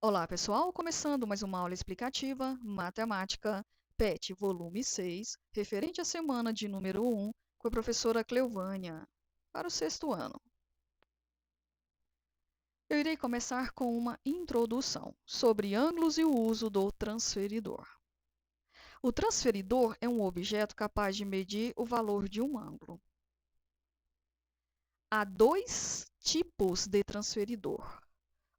Olá, pessoal! Começando mais uma aula explicativa, Matemática, PET, volume 6, referente à semana de número 1, com a professora Cleovânia, para o sexto ano. Eu irei começar com uma introdução sobre ângulos e o uso do transferidor. O transferidor é um objeto capaz de medir o valor de um ângulo. Há dois tipos de transferidor.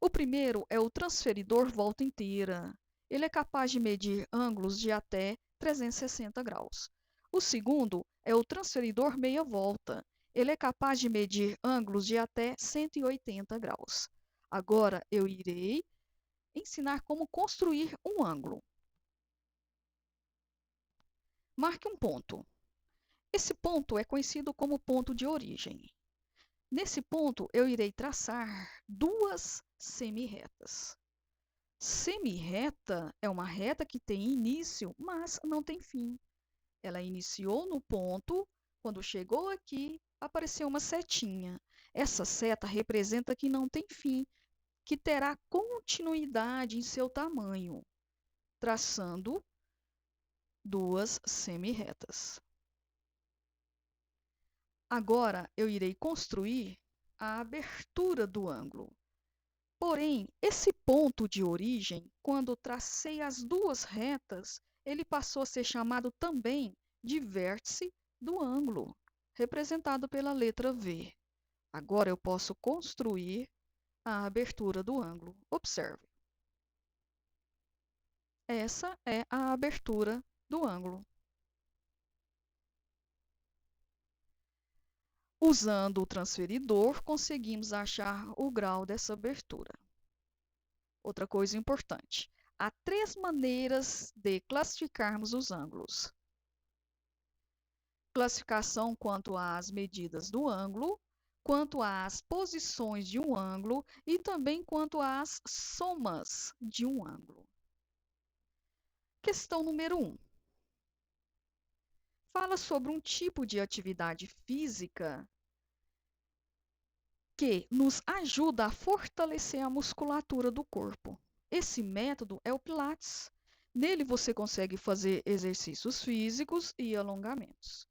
O primeiro é o transferidor volta inteira. Ele é capaz de medir ângulos de até 360 graus. O segundo é o transferidor meia volta. Ele é capaz de medir ângulos de até 180 graus. Agora eu irei ensinar como construir um ângulo. Marque um ponto. Esse ponto é conhecido como ponto de origem. Nesse ponto, eu irei traçar duas semirretas. Semirreta é uma reta que tem início, mas não tem fim. Ela iniciou no ponto, quando chegou aqui, apareceu uma setinha. Essa seta representa que não tem fim, que terá continuidade em seu tamanho, traçando duas semirretas. Agora eu irei construir a abertura do ângulo. Porém, esse ponto de origem, quando tracei as duas retas, ele passou a ser chamado também de vértice do ângulo, representado pela letra V. Agora eu posso construir a abertura do ângulo. Observe. Essa é a abertura do ângulo. Usando o transferidor, conseguimos achar o grau dessa abertura. Outra coisa importante. Há três maneiras de classificarmos os ângulos. Classificação quanto às medidas do ângulo, quanto às posições de um ângulo e também quanto às somas de um ângulo. Questão número 1. Fala sobre um tipo de atividade física que nos ajuda a fortalecer a musculatura do corpo. Esse método é o Pilates. Nele você consegue fazer exercícios físicos e alongamentos.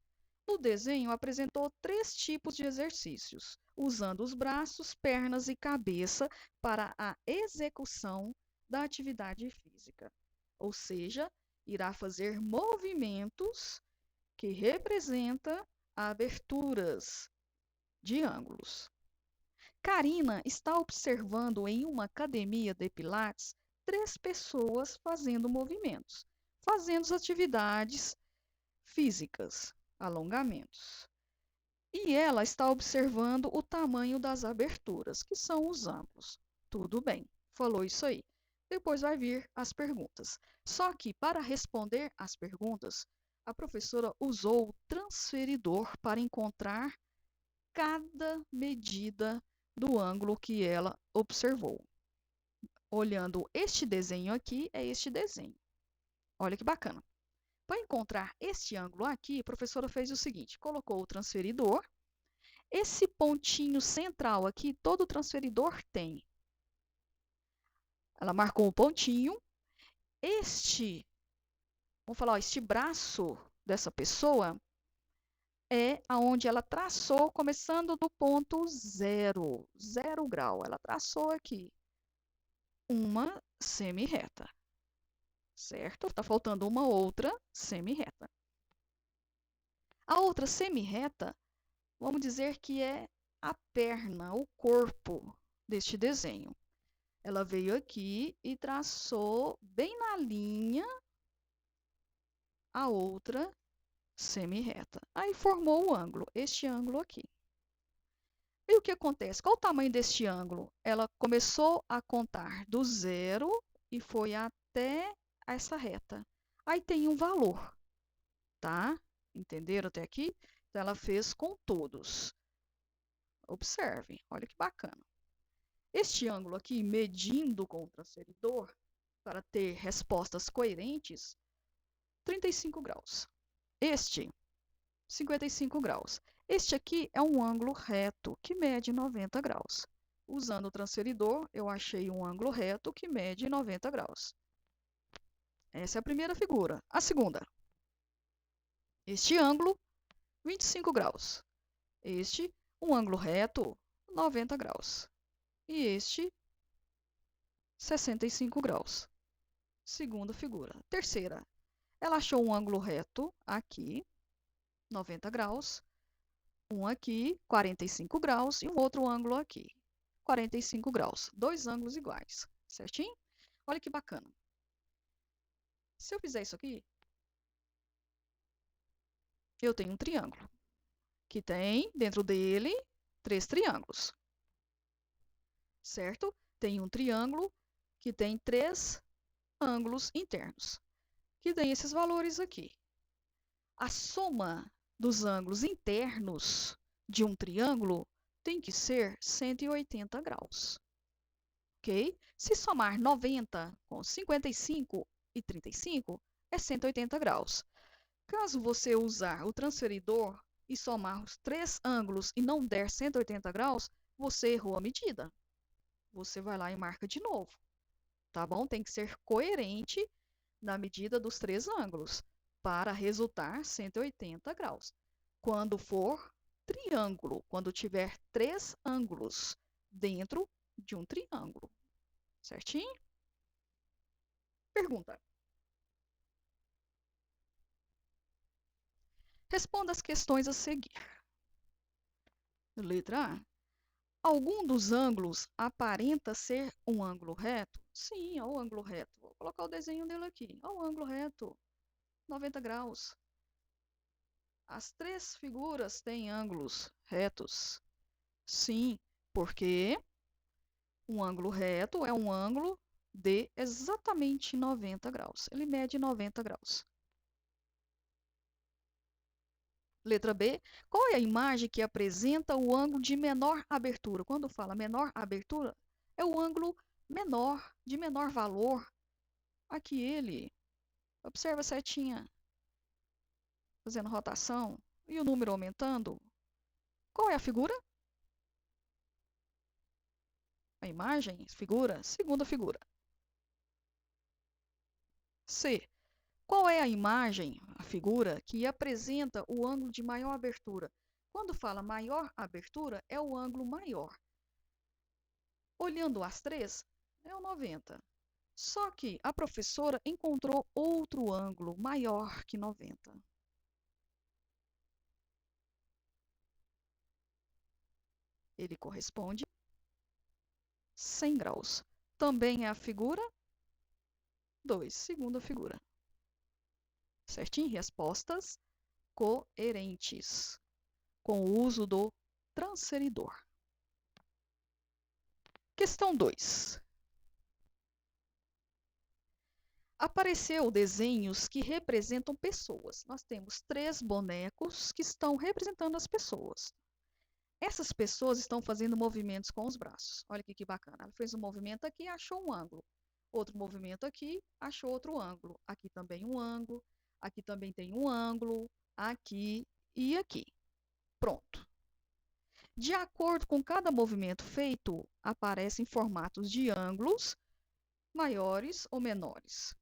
O desenho apresentou três tipos de exercícios, usando os braços, pernas e cabeça para a execução da atividade física. Ou seja, irá fazer movimentos que representam aberturas de ângulos. Karina está observando em uma academia de Pilates três pessoas fazendo movimentos, fazendo atividades físicas, alongamentos. E ela está observando o tamanho das aberturas, que são os ângulos. Tudo bem, falou isso aí. Depois vai vir as perguntas. Só que para responder às perguntas, a professora usou o transferidor para encontrar cada medida do ângulo que ela observou. Olhando este desenho aqui, é este desenho. Olha que bacana. Para encontrar este ângulo aqui, a professora fez o seguinte, colocou o transferidor. Esse pontinho central aqui, todo transferidor tem. Ela marcou um pontinho. Vamos falar, este braço dessa pessoa é aonde ela traçou, começando do ponto 0, 0 grau. Ela traçou aqui uma semirreta, certo? Está faltando uma outra semirreta. A outra semirreta, vamos dizer que é a perna, o corpo deste desenho. Ela veio aqui e traçou bem na linha a outra semirreta. Aí formou o ângulo, este ângulo aqui. E o que acontece? Qual o tamanho deste ângulo? Ela começou a contar do 0 e foi até essa reta. Aí tem um valor, tá? Entenderam até aqui? Então, ela fez com todos. Observem, olha que bacana. Este ângulo aqui, medindo com o transferidor, para ter respostas coerentes, 35 graus. Este, 55 graus. Este aqui é um ângulo reto, que mede 90 graus. Usando o transferidor, eu achei um ângulo reto que mede 90 graus. Essa é a primeira figura. A segunda. Este ângulo, 25 graus. Este, um ângulo reto, 90 graus. E este, 65 graus. Segunda figura. Terceira. Ela achou um ângulo reto aqui, 90 graus. Um aqui, 45 graus. E um outro ângulo aqui, 45 graus. Dois ângulos iguais. Certinho? Olha que bacana. Se eu fizer isso aqui, eu tenho um triângulo, que tem dentro dele 3 triângulos. Certo? Tem um triângulo que tem 3 ângulos internos, que tem esses valores aqui. A soma dos ângulos internos de um triângulo tem que ser 180 graus. Ok? Se somar 90 com 55 e 35, é 180 graus. Caso você usar o transferidor e somar os 3 ângulos e não der 180 graus, você errou a medida. Você vai lá e marca de novo. Tá bom? Tem que ser coerente na medida dos 3 ângulos para resultar 180 graus. Quando for triângulo, quando tiver 3 ângulos dentro de um triângulo. Certinho? Pergunta. Responda as questões a seguir. Letra A. Algum dos ângulos aparenta ser um ângulo reto? Sim, olha o ângulo reto. Vou colocar o desenho dele aqui. Olha o ângulo reto, 90 graus. As 3 figuras têm ângulos retos? Sim, porque um ângulo reto é um ângulo de exatamente 90 graus. Ele mede 90 graus. Letra B. Qual é a imagem que apresenta o ângulo de menor abertura? Quando fala menor abertura, é o ângulo menor, de menor valor. Aqui ele. Observa a setinha fazendo rotação e o número aumentando. Qual é a figura? A imagem, figura, segunda figura. C. Qual é a imagem, a figura, que apresenta o ângulo de maior abertura? Quando fala maior abertura, é o ângulo maior. Olhando as 3, é o 90. Só que a professora encontrou outro ângulo maior que 90. Ele corresponde 100 graus. Também é a figura 2, segunda figura. Certinho? Respostas coerentes com o uso do transferidor. Questão 2. Apareceu desenhos que representam pessoas. Nós temos 3 bonecos que estão representando as pessoas. Essas pessoas estão fazendo movimentos com os braços. Olha aqui que bacana. Ela fez um movimento aqui e achou um ângulo. Outro movimento aqui, achou outro ângulo. Aqui também um ângulo. Aqui também tem um ângulo. Aqui e aqui. Pronto. De acordo com cada movimento feito, aparecem formatos de ângulos maiores ou menores.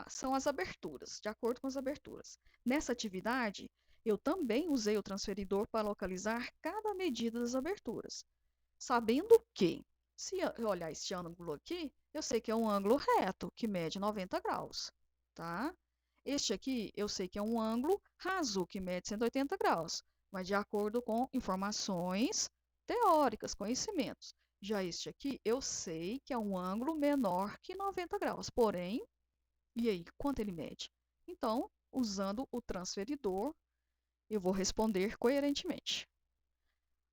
São as aberturas, de acordo com as aberturas. Nessa atividade, eu também usei o transferidor para localizar cada medida das aberturas, sabendo que, se eu olhar este ângulo aqui, eu sei que é um ângulo reto, que mede 90 graus, tá? Este aqui, eu sei que é um ângulo raso, que mede 180 graus, mas de acordo com informações teóricas, conhecimentos. Já este aqui, eu sei que é um ângulo menor que 90 graus, porém, e aí, quanto ele mede? Então, usando o transferidor, eu vou responder coerentemente.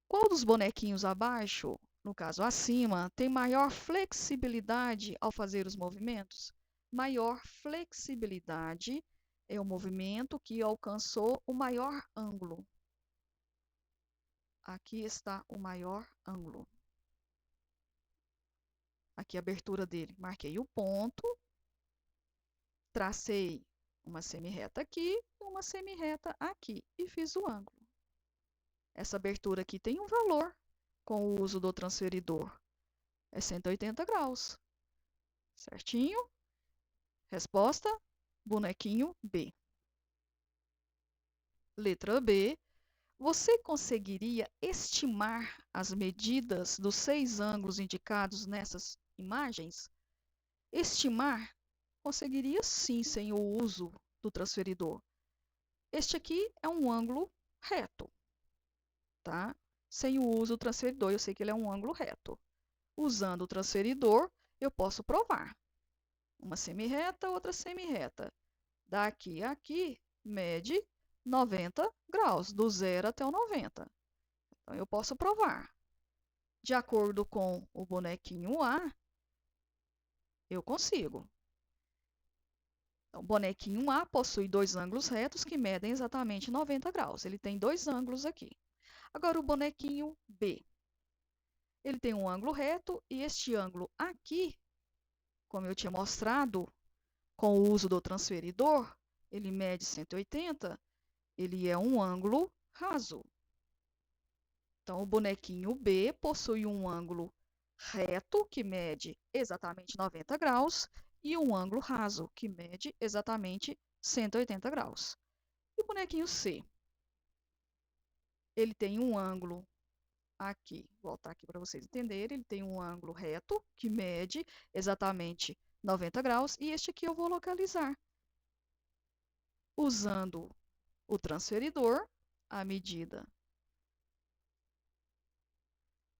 Qual dos bonequinhos abaixo, no caso acima, tem maior flexibilidade ao fazer os movimentos? Maior flexibilidade é o movimento que alcançou o maior ângulo. Aqui está o maior ângulo. Aqui a abertura dele. Marquei o ponto. Tracei uma semirreta aqui e uma semirreta aqui e fiz o ângulo. Essa abertura aqui tem um valor, com o uso do transferidor? É 180 graus. Certinho? Resposta: bonequinho B. Letra B. Você conseguiria estimar as medidas dos 6 ângulos indicados nessas imagens? Estimar, conseguiria sim, sem o uso do transferidor. Este aqui é um ângulo reto, tá? Sem o uso do transferidor, eu sei que ele é um ângulo reto. Usando o transferidor, eu posso provar. Uma semirreta, outra semirreta. Daqui a aqui, mede 90 graus, do 0 até o 90. Então, eu posso provar. De acordo com o bonequinho A, eu consigo. Então, o bonequinho A possui 2 ângulos retos que medem exatamente 90 graus. Ele tem 2 ângulos aqui. Agora, o bonequinho B. Ele tem um ângulo reto e este ângulo aqui, como eu tinha mostrado, com o uso do transferidor, ele mede 180, ele é um ângulo raso. Então, o bonequinho B possui um ângulo reto, que mede exatamente 90 graus, e um ângulo raso, que mede exatamente 180 graus. E o bonequinho C? Ele tem um ângulo aqui, vou voltar aqui para vocês entenderem, ele tem um ângulo reto, que mede exatamente 90 graus, e este aqui eu vou localizar. Usando o transferidor, a medida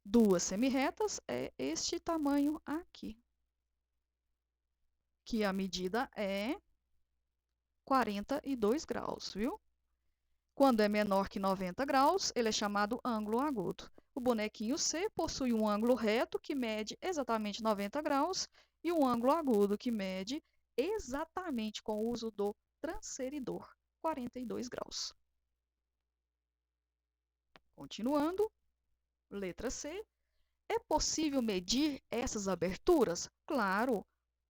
duas semirretas é este tamanho aqui, que a medida é 42 graus, viu? Quando é menor que 90 graus, ele é chamado ângulo agudo. O bonequinho C possui um ângulo reto que mede exatamente 90 graus e um ângulo agudo que mede exatamente com o uso do transferidor, 42 graus. Continuando, letra C. É possível medir essas aberturas? Claro.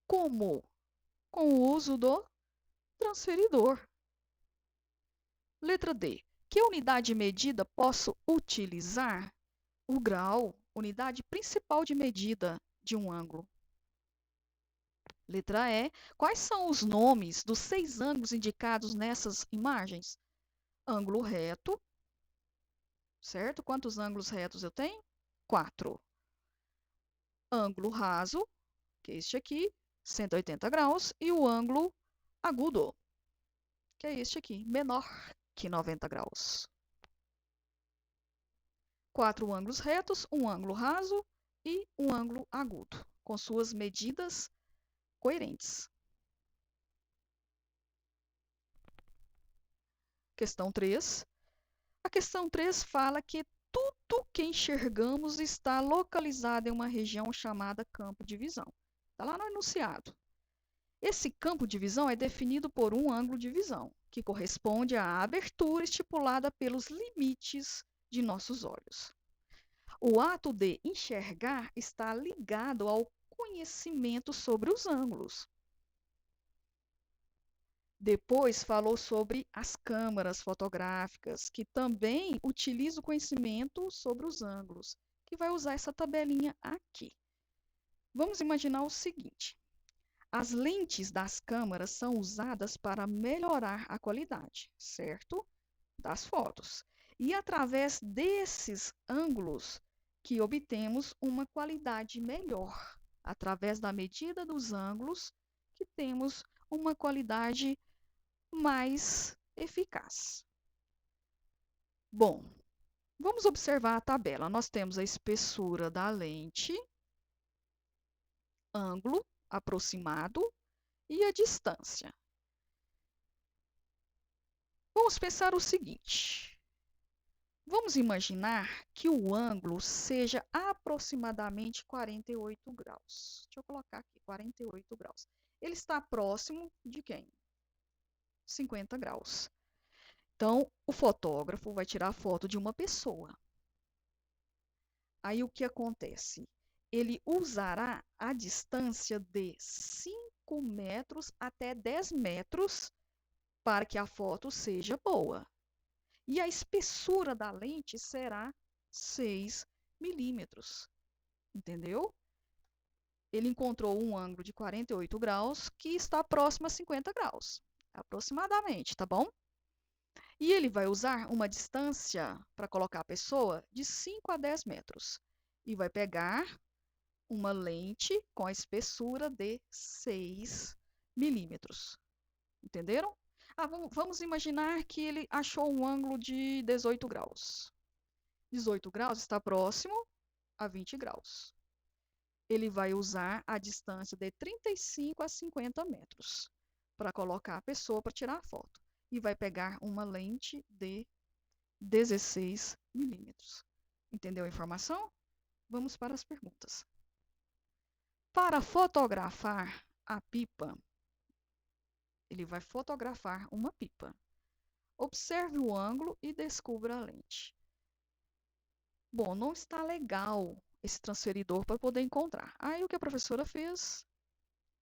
Como? Com o uso do transferidor. Letra D. Que unidade de medida posso utilizar? O grau, unidade principal de medida de um ângulo. Letra E. Quais são os nomes dos 6 ângulos indicados nessas imagens? Ângulo reto, certo? Quantos ângulos retos eu tenho? 4. Ângulo raso, que é este aqui, 180 graus, e o ângulo agudo, que é este aqui, menor que 90 graus. 4 ângulos retos, um ângulo raso e um ângulo agudo, com suas medidas coerentes. Questão 3. A questão 3 fala que tudo que enxergamos está localizado em uma região chamada campo de visão. Está lá no enunciado. Esse campo de visão é definido por um ângulo de visão, que corresponde à abertura estipulada pelos limites de nossos olhos. O ato de enxergar está ligado ao conhecimento sobre os ângulos. Depois falou sobre as câmeras fotográficas, que também utilizam o conhecimento sobre os ângulos, que vai usar essa tabelinha aqui. Vamos imaginar o seguinte: as lentes das câmeras são usadas para melhorar a qualidade, certo? Das fotos. E através desses ângulos que obtemos uma qualidade melhor. Através da medida dos ângulos que temos uma qualidade mais eficaz. Bom, vamos observar a tabela. Nós temos a espessura da lente, ângulo aproximado e a distância. Vamos pensar o seguinte. Vamos imaginar que o ângulo seja aproximadamente 48 graus. Deixa eu colocar aqui, 48 graus. Ele está próximo de quem? 50 graus. Então, o fotógrafo vai tirar a foto de uma pessoa. Aí, o que acontece? Ele usará a distância de 5 metros até 10 metros para que a foto seja boa. E a espessura da lente será 6 milímetros. Entendeu? Ele encontrou um ângulo de 48 graus que está próximo a 50 graus, aproximadamente, tá bom? E ele vai usar uma distância para colocar a pessoa de 5 a 10 metros. E vai pegar uma lente com a espessura de 6 milímetros. Entenderam? Vamos imaginar que ele achou um ângulo de 18 graus. 18 graus está próximo a 20 graus. Ele vai usar a distância de 35 a 50 metros para colocar a pessoa para tirar a foto. E vai pegar uma lente de 16 milímetros. Entendeu a informação? Vamos para as perguntas. Para fotografar a pipa, ele vai fotografar uma pipa. Observe o ângulo e descubra a lente. Bom, não está legal esse transferidor para poder encontrar. Aí o que a professora fez,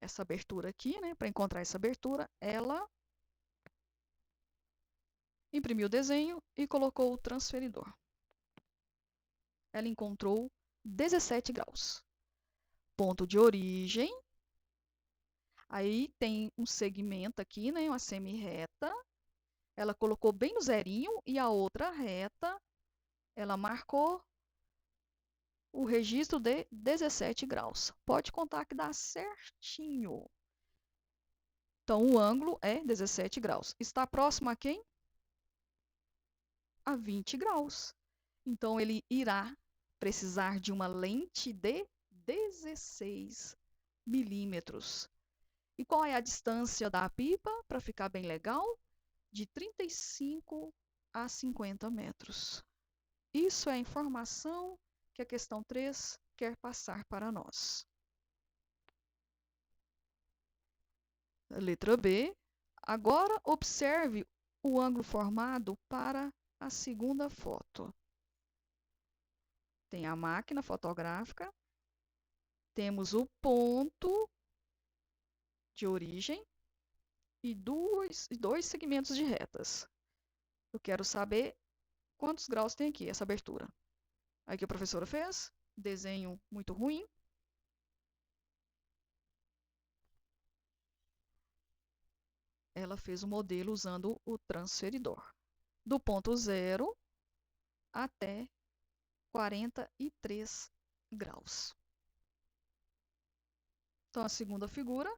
essa abertura aqui, né, para encontrar essa abertura, ela imprimiu o desenho e colocou o transferidor. Ela encontrou 17 graus. Ponto de origem. Aí tem um segmento aqui, né, uma semi-reta. Ela colocou bem no zerinho e a outra reta, ela marcou o registro de 17 graus. Pode contar que dá certinho. Então, o ângulo é 17 graus. Está próximo a quem? A 20 graus. Então, ele irá precisar de uma lente de 16 milímetros. E qual é a distância da pipa, para ficar bem legal? De 35 a 50 metros. Isso é a informação que a questão 3 quer passar para nós. Letra B. Agora observe o ângulo formado para a segunda foto. Tem a máquina fotográfica, temos o ponto de origem e dois segmentos de retas. Eu quero saber quantos graus tem aqui essa abertura. Aí que a professora fez, desenho muito ruim. Ela fez o modelo usando o transferidor. Do ponto 0 até 43 graus. Então, a segunda figura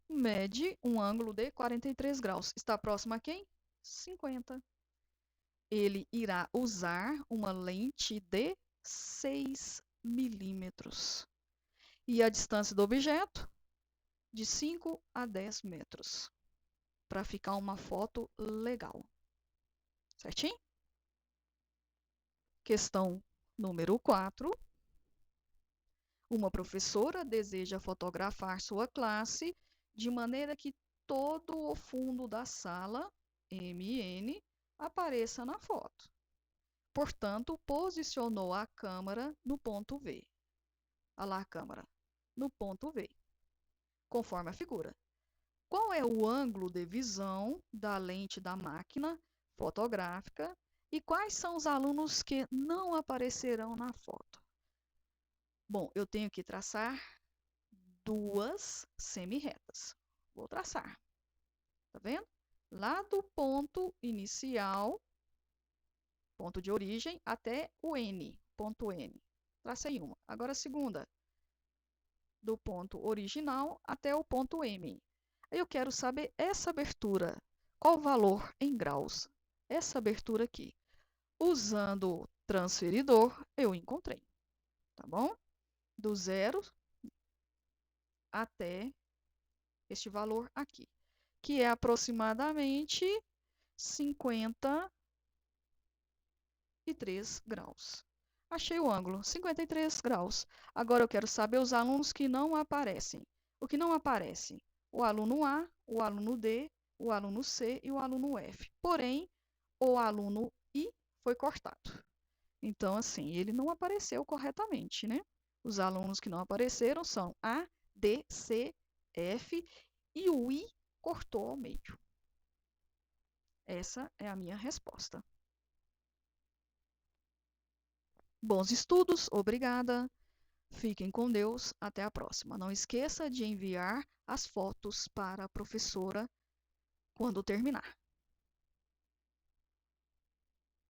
mede um ângulo de 43 graus. Está próximo a quem? 50. Ele irá usar uma lente de 6 milímetros. E a distância do objeto? De 5 a 10 metros. Para ficar uma foto legal. Certinho? Questão número 4. Uma professora deseja fotografar sua classe de maneira que todo o fundo da sala, MN, apareça na foto. Portanto, posicionou a câmera no ponto V. Olha lá a câmera, no ponto V, conforme a figura. Qual é o ângulo de visão da lente da máquina fotográfica e quais são os alunos que não aparecerão na foto? Bom, eu tenho que traçar duas semi-retas. Vou traçar. Tá vendo? Lá do ponto inicial, ponto de origem, até o N, ponto N. Tracei uma. Agora a segunda. Do ponto original até o ponto M. Aí eu quero saber essa abertura. Qual o valor em graus? Essa abertura aqui. Usando o transferidor, eu encontrei. Tá bom? Do 0 até este valor aqui, que é aproximadamente 53 graus. Achei o ângulo, 53 graus. Agora eu quero saber os alunos que não aparecem. O que não aparece? O aluno A, o aluno D, o aluno C e o aluno F. Porém, o aluno I foi cortado. Então, assim, ele não apareceu corretamente, né? Os alunos que não apareceram são A, D, C, F e o I cortou ao meio. Essa é a minha resposta. Bons estudos, obrigada. Fiquem com Deus, até a próxima. Não esqueça de enviar as fotos para a professora quando terminar.